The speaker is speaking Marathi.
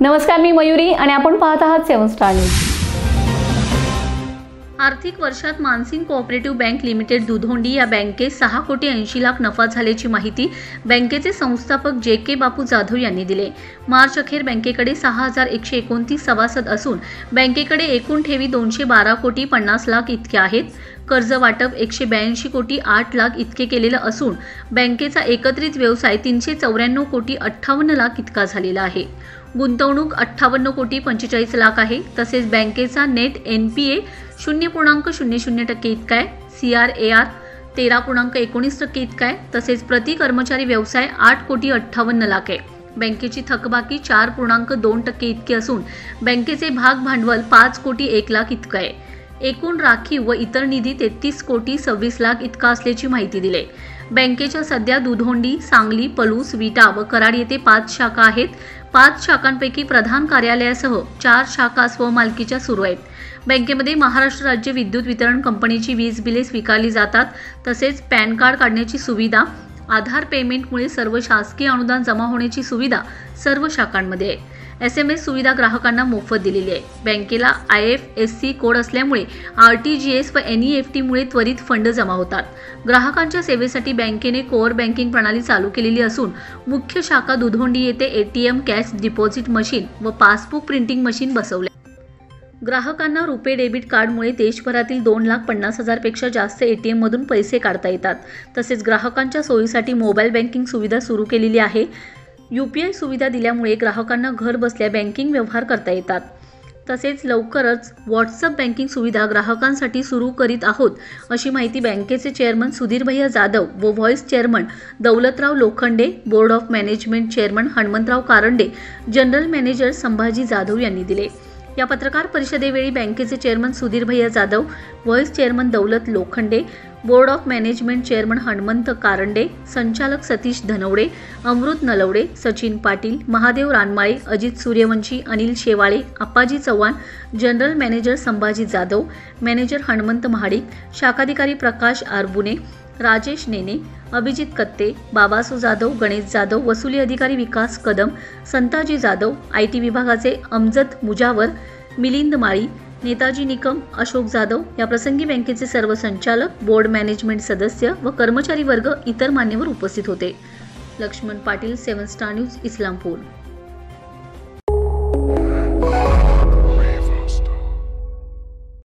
नमस्कार, मी मयुरी आणि आपण पाहत आहात 7 स्टार न्यूज। आर्थिक वर्षात मानसिंग कोऑपरेटिव्ह बँक लिमिटेड दुधोंडी या बँकेत 6 कोटी 80 लाख नफा झाल्याची माहिती बँकेचे संस्थापक जे.के. बापू जाधव यांनी दिले। मार्च अखेर बँकेकडे 6129 सभासद असून बँकेकडे एकूण ठेवी 212 कोटी 50 लाख इतके आहेत। कर्ज वाटप 182 कोटी 8 लाख इतके केलेलं असून बँकेचा एकत्रित व्यवसाय 394 कोटी 58 लाख इतका झालेला आहे। गुंतवणूक 58 कोटी 45 लाख आहे। तसेच बँकेचा नेट NPA 0.00% इतका आहे। CRAR 13.19% इतका आहे। तसेच प्रति कर्मचारी व्यवसाय 8 कोटी 58 लाख आहे। बँकेची थकबाकी 4.2% इतकी असून बँकेचे भाग भांडवल 5 कोटी 1 लाख इतका आहे। एकूण राखीव व इतर निधी 33 कोटी 26 लाख इतका असल्याची माहिती दिली। बँकेच्या सध्या दुधोंडी, सांगली, पलूस, विटा व कराड येथे 5 शाखा आहेत। 5 शाखांपैकी प्रधान कार्यालयासह 4 शाखा स्वमालकीच्या सुरू आहेत। बँकेमध्ये महाराष्ट्र राज्य विद्युत वितरण कंपनीची वीज बिले स्वीकारली जातात। तसेच पॅन कार्ड काढण्याची सुविधा, आधार पेमेंटमुळे सर्व शासकीय अनुदान जमा होण्याची सुविधा सर्व शाखांमध्ये आहे। SMS सुविधा ग्राहकांना मोफत दिलेली आहे। बँकेला IFSC कोड असल्यामुळे RTGS व NEFT मुळे त्वरित फंड जमा होतात। ग्राहकांच्या सेवेसाठी बँकेने कोअर बँकिंग प्रणाली चालू केलेली असून मुख्य शाखा दुधोंडी येथे ATM कॅश डिपॉझिट मशीन व पासबुक प्रिंटिंग मशीन बसवले। ग्राहकांना रुपे डेबिट कार्डमुळे देशभरातील 2,50,000 पेक्षा जास्त ATM मधून पैसे काढता येतात। तसेच ग्राहकांच्या सोयीसाठी मोबाईल बँकिंग सुविधा सुरू केलेली आहे। UPI सुविधा दिल्यामुळे ग्राहकांना घर बसल्या बँकिंग व्यवहार करता येतात। तसेच लवकरच WhatsApp बँकिंग सुविधा ग्राहकांसाठी सुरू करीत आहोत, अशी माहिती बँकेचे चेअरमन सुधीर भैया जाधव व vice chairman Daulatrao Lokhande, board of management chairman Hanumantrao Karande, general manager Sambhaji Jadhav यांनी दिले। या पत्रकार परिषदेवेळी बँकेचे chairman Sudhir Bhaiya Jadhav, vice chairman Daulat Lokhande, board of management chairman Hanumant Karande, संचालक Satish Dhanawade, Amrut Nalawade, Sachin Patil, Mahadev Ranmale, Ajit Suryavanshi, Anil Shewale, Appaji Chavan, general manager Sambhaji Jadhav, manager Hanumant Mahadik, शाखाधिकारी प्रकाश आरबुने, राजेश नेने, अभिजित कत्ते, बाबासू जाधव, गणेश जाधव, वसुली अधिकारी विकास कदम, संताजी जाधव, IT विभागाचे अमजद मुजावर, मिलिंद माळी, नेताजी निकम, अशोक जाधव या प्रसंगी बँकेचे सर्व संचालक, बोर्ड मॅनेजमेंट सदस्य व कर्मचारी वर्ग इतर मान्यवर उपस्थित होते। Laxman Patil, 7 star news, Islampur.